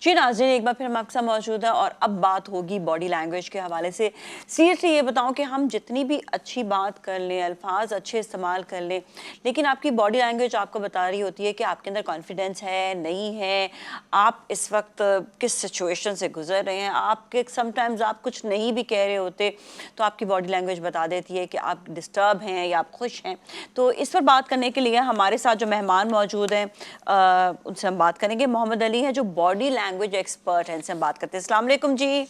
जी नाज़रीन, एक बार फिर हम आपके साथ मौजूद है और अब बात होगी बॉडी लैंग्वेज के हवाले से। सीरियसली ये बताऊं कि हम जितनी भी अच्छी बात कर लें, अल्फाज अच्छे इस्तेमाल कर लें, लेकिन आपकी बॉडी लैंग्वेज आपको बता रही होती है कि आपके अंदर कॉन्फिडेंस है नहीं है, आप इस वक्त किस सिचुएशन से गुजर रहे हैं। आपके समटाइम्स आप कुछ नहीं भी कह रहे होते तो आपकी बॉडी लैंग्वेज बता देती है कि आप डिस्टर्ब हैं या आप खुश हैं। तो इस पर बात करने के लिए हमारे साथ जो मेहमान मौजूद हैं उनसे हम बात करेंगे। मोहम्मद अली हैं जो बॉडी लैंग्वेज एक्सपर्ट हैं, इनसे हम बात करते हैं। अस्सलाम वालेकुम जी।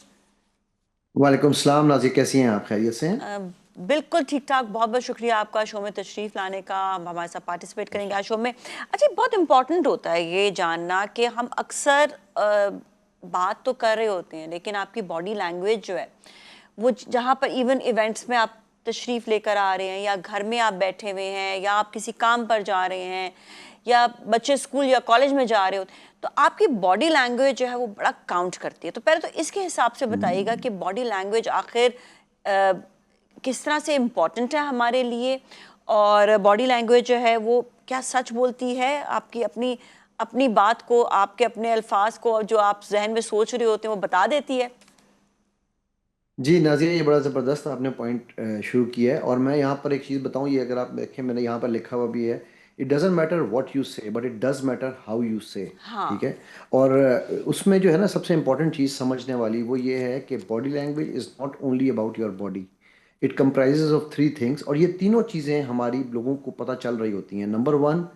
वालेकुम सलाम नाज़ी, कैसी हैं आप? खैरियत से हैं? बिल्कुल ठीक ठाक, बहुत बहुत शुक्रिया आपका शो में तशरीफ़ लाने का। हम हमारे साथ पार्टिसिपेट करेंगे आज शो में। अच्छा, बहुत इंपॉर्टेंट होता है ये जानना कि हम अक्सर बात तो कर रहे होते हैं लेकिन आपकी बॉडी लैंग्वेज जो है वो जहाँ पर इवन इवेंट्स में आप तशरीफ़ लेकर आ रहे हैं या घर में आप बैठे हुए हैं या आप किसी काम पर जा रहे हैं या बच्चे स्कूल या कॉलेज में जा रहे होते, तो आपकी बॉडी लैंग्वेज जो है वो बड़ा काउंट करती है। तो पहले तो इसके हिसाब से बताइएगा कि बॉडी लैंग्वेज आखिर किस तरह से इम्पोर्टेंट है हमारे लिए, और बॉडी लैंग्वेज जो है वो क्या सच बोलती है आपकी अपनी अपनी बात को, आपके अपने अल्फाज को जो आप जहन में सोच रहे होते हैं वो बता देती है। जी नाज़िया, ये बड़ा ज़बरदस्त आपने पॉइंट शुरू किया है। और मैं यहाँ पर एक चीज़ बताऊँ, ये अगर आप देखें मैंने यहाँ पर लिखा हुआ भी है, it doesn't matter what you say but it does matter how you say. ठीक हाँ। है। और उसमें जो है ना, सबसे इम्पोर्टेंट चीज़ समझने वाली वो ये है कि body language is not only about your body, it comprises of three things. और ये तीनों चीज़ें हमारी लोगों को पता चल रही होती हैं। नंबर वन,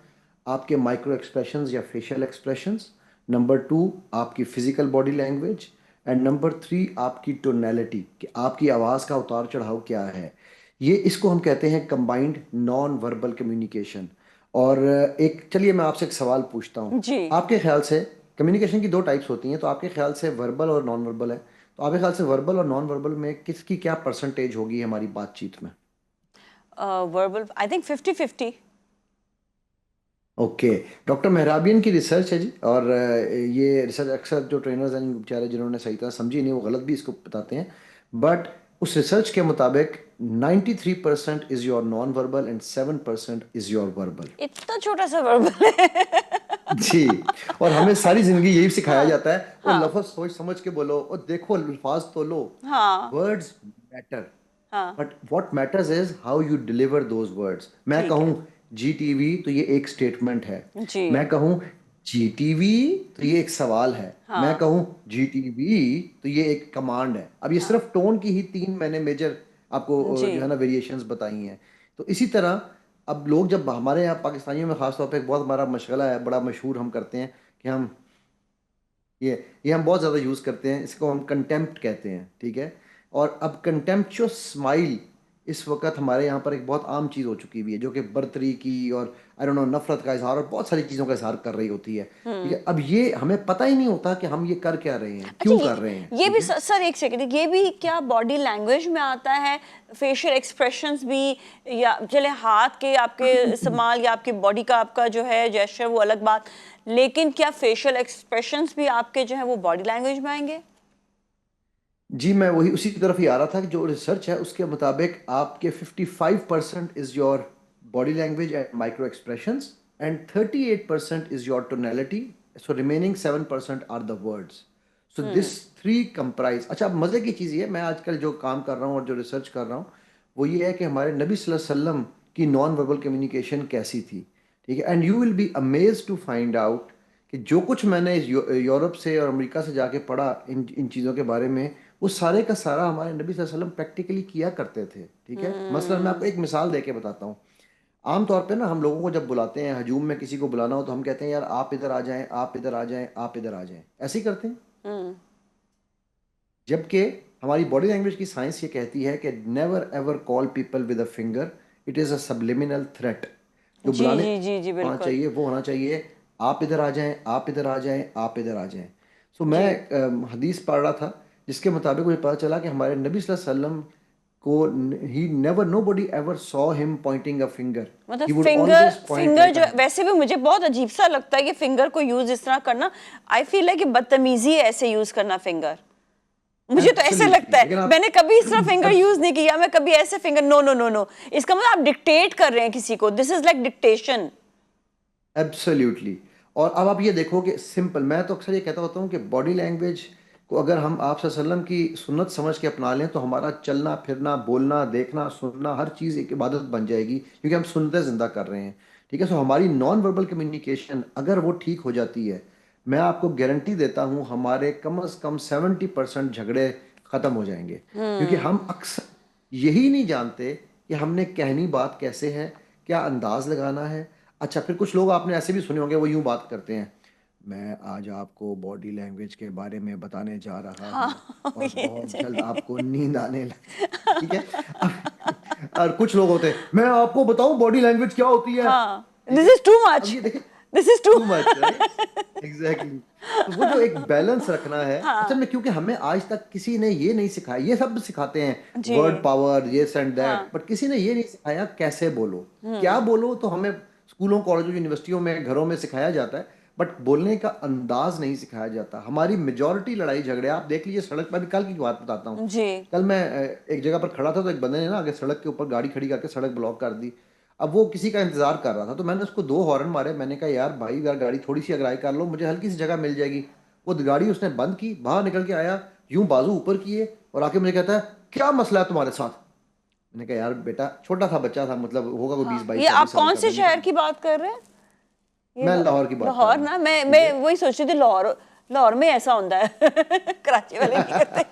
आपके माइक्रो एक्सप्रेशंस या फेशियल एक्सप्रेशंस। नंबर टू, आपकी physical body language. And number three, आपकी टोनैलिटी, कि आपकी आवाज़ का उतार चढ़ाव क्या है। ये इसको हम कहते हैं कंबाइंड नॉन वर्बल कम्युनिकेशन। और एक, चलिए मैं आपसे एक सवाल पूछता हूँ। जी। आपके ख्याल से कम्युनिकेशन की दो टाइप्स होती हैं, तो आपके ख्याल से वर्बल और नॉन वर्बल है, तो आपके ख्याल से वर्बल और नॉन वर्बल में किसकी क्या परसेंटेज होगी हमारी बातचीत में? Verbal I think 50-50। Okay. Doctor Mehrabian की रिसर्च है जी। और ये रिसर्च अक्सर जो ट्रेनर्स हैं बेचारे, जिन्होंने सही तरह समझी नहीं, वो गलत भी इसको बताते हैं। बट उस रिसर्च के मुताबिक 93% is your non verbal and 7% is your verbal. इतना छोटा सा वर्बल है। जी। और हमें सारी जिंदगी यही सिखाया हाँ। जाता है, और हाँ। लफ्ज़ सोच समझ के बोलो, और देखो अल्फाज तो लो। हाँ। वर्ड्स मैटर, हाँ। But what matters is how you deliver those words. मैं ठीक कहूँ है। जी टीवी तो ये एक स्टेटमेंट है। जी। मैं कहूँ जी टीवी तो ये एक सवाल है। मैं हाँ। कहूँ जी टीवी तो ये एक कमांड है। अब ये हाँ। सिर्फ टोन की ही तीन मैंने मेजर आपको जी। जो है ना वेरिएशंस बताई हैं। तो इसी तरह अब लोग, जब हमारे यहाँ पाकिस्तानियों में खास तौर पे एक बहुत हमारा मशगला है, बड़ा मशहूर हम करते हैं कि हम ये हम बहुत ज़्यादा यूज़ करते हैं, इसको हम कंटेम्प्ट कहते हैं। ठीक है। और अब कंटेम्पचुअस स्माइल इस वक्त हमारे यहाँ पर एक बहुत आम चीज़ हो चुकी हुई है, जो कि बर्तरी की और आई डोंट नो नफरत का इजहार और बहुत सारी चीज़ों का इजहार कर रही होती है। ठीक हम्म। है। अब ये हमें पता ही नहीं होता कि हम ये कर क्या रहे हैं, अच्छा, क्यों कर रहे हैं। ये ठीक भी है। सर एक सेकंड, ये भी क्या बॉडी लैंग्वेज में आता है? फेशियल एक्सप्रेशंस भी, या चले हाथ के आपके इस्तेमाल या आपकी बॉडी का आपका जो है जेस्चर वो अलग बात, लेकिन क्या फेशियल एक्सप्रेशंस भी आपके जो है वो बॉडी लैंग्वेज में आएंगे? जी, मैं वही उसी की तरफ ही आ रहा था कि जो रिसर्च है उसके मुताबिक आपके 55% is your body language and micro expressions, and 38% is your tonality. So remaining 7% are the words. So this hmm. Three comprise. अच्छा, अब मज़े की चीज़ ये है, मैं आजकल जो काम कर रहा हूँ और जो रिसर्च कर रहा हूँ वो ये है कि हमारे नबी सल्लल्लाहु अलैहि वसल्लम की नॉन वर्बल कम्युनिकेशन कैसी थी। ठीक है। And you will be amaze to find out कि जो कुछ मैंने यूरोप से और अमेरिका से जाके पढ़ा इन इन चीज़ों के बारे में, वो सारे का सारा हमारे नबी सल्लल्लाहु अलैहि वसल्लम प्रैक्टिकली किया करते थे। ठीक है। मसलन मैं आपको हम्म। एक मिसाल दे के बताता हूँ। आम तौर पे ना हम लोगों को जब बुलाते हैं, हजूम में किसी को बुलाना हो, तो हम कहते हैं यार आप इधर आ जाएं, आप इधर आ जाएं, आप इधर आ जाएं, ऐसे ही करते हैं। हम्म। जबकि हमारी बॉडी लैंग्वेज की साइंस ये कहती है कि never ever call people with a finger, it is a subliminal threat. जो जी बुलाने जी जी जी होना बिल्कुल। चाहिए वो होना चाहिए आप इधर आ जाएं, आप इधर आ जाएं, आप इधर आ जाएं। सो मैं जी, हदीस पढ़ रहा था जिसके मुताबिक मुझे पता चला कि हमारे नबी सल्लल्लाहु अलैहि वसल्लम को ही never, nobody ever saw him pointing a finger. मतलब he would finger always point finger like जो वैसे भी मुझे बहुत अजीब सा लगता है कि फिंगर को यूज इस तरह करना। आई फील है कि बदतमीजी है ऐसे यूज करना फिंगर। मुझे तो ऐसे लगता एब्सोल्युटली। है, लेकिन आप मैंने कभी इस तरह फिंगर यूज नहीं किया, मैं कभी ऐसे finger, no no no no. इसका मतलब आप डिक्टेट कर रहे हैं किसी को, this is like dictation. Absolutely. और अब आप ये देखो कि सिंपल, मैं तो अक्सर ये कहता होता हूँ कि बॉडी लैंग्वेज को अगर हम आप सल्लम की सुन्नत समझ के अपना लें तो हमारा चलना फिरना बोलना देखना सुनना हर चीज़ एक इबादत बन जाएगी, क्योंकि हम सुन्नतें ज़िंदा कर रहे हैं। ठीक है, सो हमारी नॉन वर्बल कम्युनिकेशन अगर वो ठीक हो जाती है, मैं आपको गारंटी देता हूँ हमारे कम से कम 70% झगड़े ख़त्म हो जाएंगे। क्योंकि हम अक्सर यही नहीं जानते कि हमने कहनी बात कैसे है, क्या अंदाज लगाना है। अच्छा, फिर कुछ लोग आपने ऐसे भी सुने होंगे, वो यूं बात करते हैं, मैं आज आपको बॉडी लैंग्वेज के बारे में बताने जा रहा हाँ। हूँ और ये बहुत जल्द आपको नींद आने लगे। ठीक है। और कुछ लोग होते हैं, मैं आपको बताऊं बॉडी लैंग्वेज क्या होती है। हाँ, ठीक दिस है। इज टू अब मच, ये देखिए, this is two. Too much right, exactly. तो वो जो एक बैलेंस रखना है असल हाँ में, क्योंकि हमें आज तक किसी ने ये नहीं सिखाया, ये सब सिखाते हैं जी। वर्ड पावर ये एंड दैट, हाँ। बट किसी ने ये नहीं सिखाया कैसे बोलो, क्या बोलो। तो हमें स्कूलों कॉलेजों यूनिवर्सिटियों में घरों में सिखाया जाता है, बट बोलने का अंदाज नहीं सिखाया जाता। हमारी मेजॉरिटी लड़ाई झगड़े आप देख लीजिए सड़क पर। अभी कल की बात बताता हूँ। जी। कल मैं एक जगह पर खड़ा था, तो एक बंदे ने ना आगे सड़क के ऊपर गाड़ी खड़ी करके सड़क ब्लॉक कर दी। अब वो किसी का इंतजार कर रहा था, तो मैंने उसको दो हॉर्न मारे। मैंने कहा यार भाई, यार गाड़ी थोड़ी सी अगराई कर लो, मुझे हल्की सी जगह मिल जाएगी। वो गाड़ी उसने बंद की, बाहर निकल के आया, यूं बाजू ऊपर किए और आके मुझे कहता है क्या मसला है तुम्हारे साथ। मैंने कहा यार बेटा, छोटा था बच्चा था, मतलब होगा कोई बीस हाँ, बाईस ये चौबीस आप साल कौन का। से मैंने शहर कहा की बात कर रहे हैं? ये मैं लाहौर की बात कर लाहौर रहा हूँ। ना, मैं ठीक मैं है। वही सोच रही थी, लाहौर, लाहौर में ऐसा होता है। कराची वाले नहीं करते।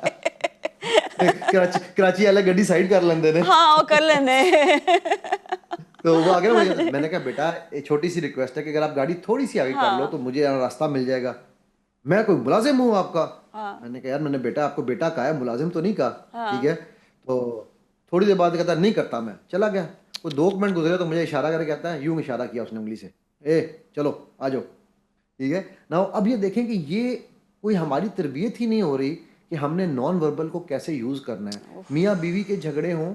कराची वाले गड्डी साइड कर लेंदे ने। हाँ, वो कर लेने। तो वो आगे मुझे, मैंने कहा बेटा एक छोटी सी रिक्वेस्ट है कि अगर आप गाड़ी थोड़ी सी आगे कर लो हाँ तो मुझे रास्ता मिल जाएगा। मैं कोई मुलाजिम हूँ आपका? हाँ मैंने कहा यार, मैंने बेटा आपको बेटा कहा है, मुलाजिम तो नहीं कहा। ठीक हाँ। है। तो थोड़ी देर बाद कहता नहीं करता मैं, चला गया। वो 2 मिनट गुजरे तो मुझे इशारा करके कहता है, यूं इशारा किया उसने उंगली से, ए चलो आ जाओ। ठीक है ना। अब ये देखें कि ये कोई हमारी तरबियत ही नहीं हो रही कि हमने नॉन वर्बल को कैसे यूज़ करना है। मियाँ बीवी के झगड़े हों,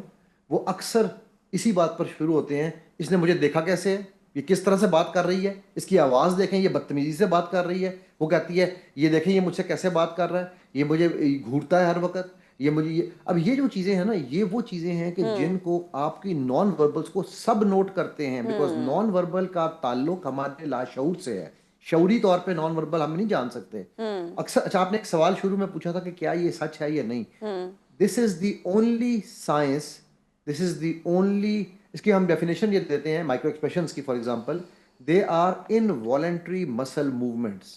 वो अक्सर इसी बात पर शुरू होते हैं, इसने मुझे देखा कैसे है, ये किस तरह से बात कर रही है, इसकी आवाज़ देखें, ये बदतमीजी से बात कर रही है। वो कहती है ये देखें ये मुझसे कैसे बात कर रहा है, ये मुझे घूरता है हर वक्त, ये मुझे ये। अब ये जो चीज़ें हैं ना, ये वो चीज़ें हैं कि जिनको आपकी नॉन वर्बल्स को सब नोट करते हैं, बिकॉज नॉन वर्बल का ताल्लुक हमारे लाशऊर से है। शऊरी तौर पे नॉन वर्बल हम नहीं जान सकते। अक्सर, अच्छा आपने एक सवाल शुरू में पूछा था कि क्या ये सच है या नहीं। This is the only science, this is the only, इसकी हम डेफिनेशन ये देते हैं माइक्रो एक्सप्रेशंस की। For example, they are involuntary muscle movements.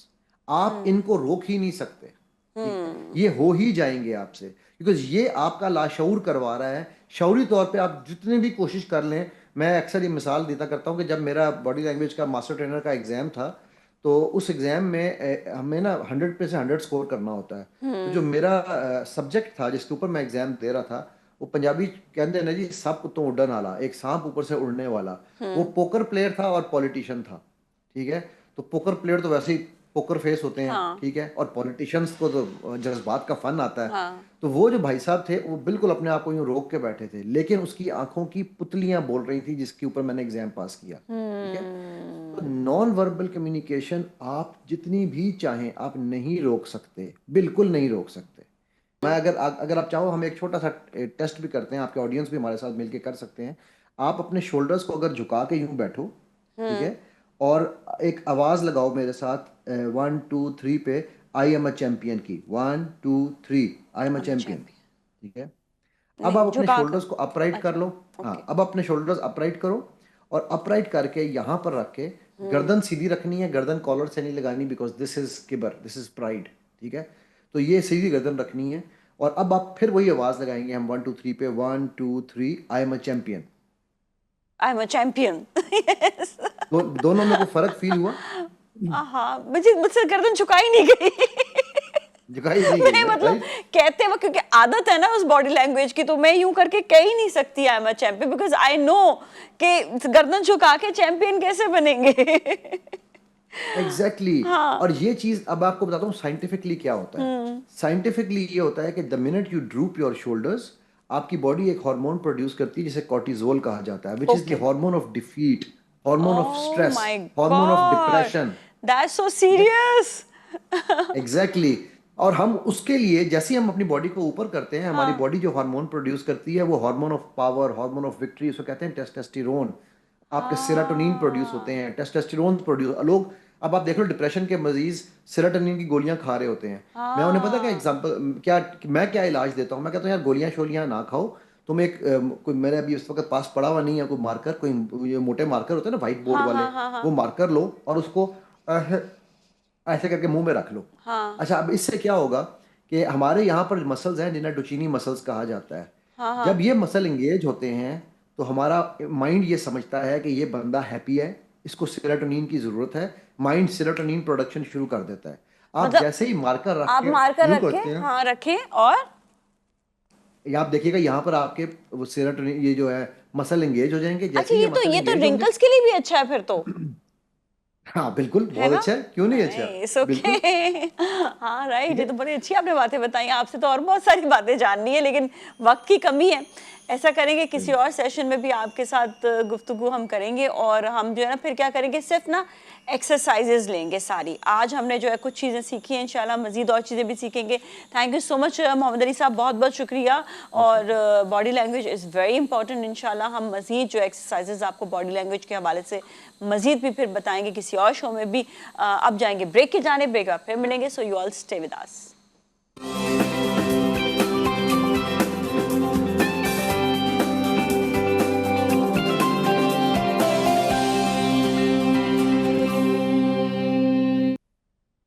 आप इनको रोक ही नहीं सकते। ठीक है, ये हो ही जाएंगे आपसे, बिकॉज ये आपका लाशऊर करवा रहा है। शऊरी तौर पे आप जितनी भी कोशिश कर लें, मैं अक्सर ये मिसाल देता करता हूँ कि जब मेरा बॉडी लैंग्वेज का मास्टर ट्रेनर का एग्ज़ाम था, तो उस एग्ज़ाम में हमें ना 100 पे से 100 स्कोर करना होता है। तो जो मेरा सब्जेक्ट था जिसके ऊपर मैं एग्ज़ाम दे रहा था, वो पंजाबी कहते हैं ना जी, सांप तो उड़न वाला, एक सांप ऊपर से उड़ने वाला। वो पोकर प्लेयर था और पॉलिटिशियन था। ठीक है। तो पोकर प्लेयर तो वैसे ही पोकर फेस होते हैं। हाँ ठीक है। और पॉलिटिशियंस को तो जज्बात का फन आता है। हाँ। तो वो जो भाई साहब थे, वो बिल्कुल अपने आप को यूं रोक के बैठे थे, लेकिन उसकी आंखों की पुतलियां बोल रही थी जिसके ऊपर मैंने एग्जाम पास किया। ठीक है। तो नॉन वर्बल कम्युनिकेशन आप जितनी भी चाहें आप नहीं रोक सकते, बिल्कुल नहीं रोक सकते। मैं अगर अगर आप चाहो, हम एक छोटा सा टेस्ट भी करते हैं, आपके ऑडियंस भी हमारे साथ मिलके कर सकते हैं। आप अपने शोल्डर्स को अगर झुका के यूं बैठो, ठीक है, और एक आवाज लगाओ मेरे साथ, 1 2 3 पे, आई एम अ चैंपियन की, 1 2 3, I am a I'm a champion. champion। ठीक है। अब नहीं, आप अपने झुका कर। शोल्डर्स को अपराइट कर अच्छा। लो। हाँ, ओके। अब अपने शोल्डर्स अपराइट करो, और अपराइट करके यहाँ पर रख के गर्दन सीधी रखनी है, गर्दन कॉलर से नहीं लगानी, because this is Kibber, this is pride. ठीक है। तो ये सीधी गर्दन रखनी है, और अब आप फिर वही आवाज लगाएंगे हम 1 2 3 पे, 1 2 3, I am a champion. I am a champion. Yes. दोनों में कोई फर्क फील हुआ? हाँ, मुझे मुझसे गर्दन झुकाई नहीं गई। झुकाई नहीं गई नहीं, ना, मतलब राइट। कहते वक्त, क्योंकि आदत है ना उस बॉडी लैंग्वेज की, तो मैं यूं करके कह ही नहीं सकती I am a champion, because I know कि गर्दन झुका के चैंपियन कैसे बनेंगे। एग्जैक्टली हाँ। और ये चीज अब आपको बताता हूँ साइंटिफिकली क्या होता है। साइंटिफिकली ये होता है कि the minute you drupe your shoulders, आपकी बॉडी एक हार्मोन प्रोड्यूस करती है जिसे कॉर्टिजोल कहा जाता है, which is the okay. Hormone of defeat, hormone of oh stress, my hormone of God, depression. That's so ठीक है। सीरियस। एग्जैक्टली और हम उसके लिए जैसे ही हम अपनी बॉडी को ऊपर करते हैं, हमारी हाँ बॉडी जो हार्मोन प्रोड्यूस करती है, वो hormone of power, hormone of victory, उसको कहते हैं टेस्टोस्टेरोन। आपके सेरोटोनिन प्रोड्यूस होते हाँ। हैं, टेस्टोस्टेरोन प्रोड्यूस, लोग अब आप देख लो डिप्रेशन के मरीज सेरोटोनिन की गोलियां खा रहे होते हैं। मैं उन्हें पता क्या एग्जांपल क्या इलाज देता हूँ। मैं कहता हूँ यार गोलियां शोलियां ना खाओ, तुम एक कोई मेरे अभी इस वक्त पास पड़ा हुआ नहीं है कोई मार्कर, कोई ये मोटे मार्कर होते हैं ना व्हाइट बोर्ड हाँ वाले, हाँ हाँ हाँ वो मार्कर लो और उसको ऐसे ऐसे करके मुंह में रख लो। हाँ अच्छा, अब इससे क्या होगा कि हमारे यहाँ पर मसल्स हैं जिन्हें डुचीनी मसल्स कहा जाता है। हाँ हाँ। जब ये मसल इंगेज होते हैं तो हमारा माइंड ये समझता है कि ये बंदा हैप्पी है, इसको सेरोटोनिन की ज़रूरत है। माइंड सेरोटोनिन प्रोडक्शन शुरू कर देता है। आप मतलब जैसे ही मार्कर रख आप के मार्कर यूं रखे, करते हैं, हाँ रखें, और या आप देखिएगा यहाँ पर आपके वो सेरोटोनिन ये जो है मसल इंगेज हो जाएंगे। अच्छा, जैसे ही ये मसल ये तो इंगेज होंगे, रिंकल्स के लिए भी अच्छा है फिर तो, हाँ बिल्कुल, है बहुत ना? अच्छा है, क्यों नहीं अच्छा। Nice, okay. बिल्कुल। हाँ राइट, ठीक ये है। तो बड़ी अच्छी आपने बातें बताई। आपसे तो और बहुत सारी बातें जाननी है, लेकिन वक्त की कमी है। ऐसा करेंगे किसी और सेशन में भी आपके साथ गुफ्तगू हम करेंगे, और हम जो है ना फिर क्या करेंगे, सिर्फ ना एक्सरसाइजेज लेंगे सारी। आज हमने जो है कुछ चीज़ें सीखी हैं, इंशाल्लाह मजीद और चीज़ें भी सीखेंगे। Thank you so much Mohammed Ali साहब, बहुत बहुत शुक्रिया। और body language is very important. इंशाल्लाह हम मजीद जो एक्सरसाइजेज आपको बॉडी लैंग्वेज के हवाले से मजीद भी फिर बताएंगे किसी और शो में भी। अब जाएंगे ब्रेक की जाने, ब्रेक बाद फिर मिलेंगे। So you all stay with us.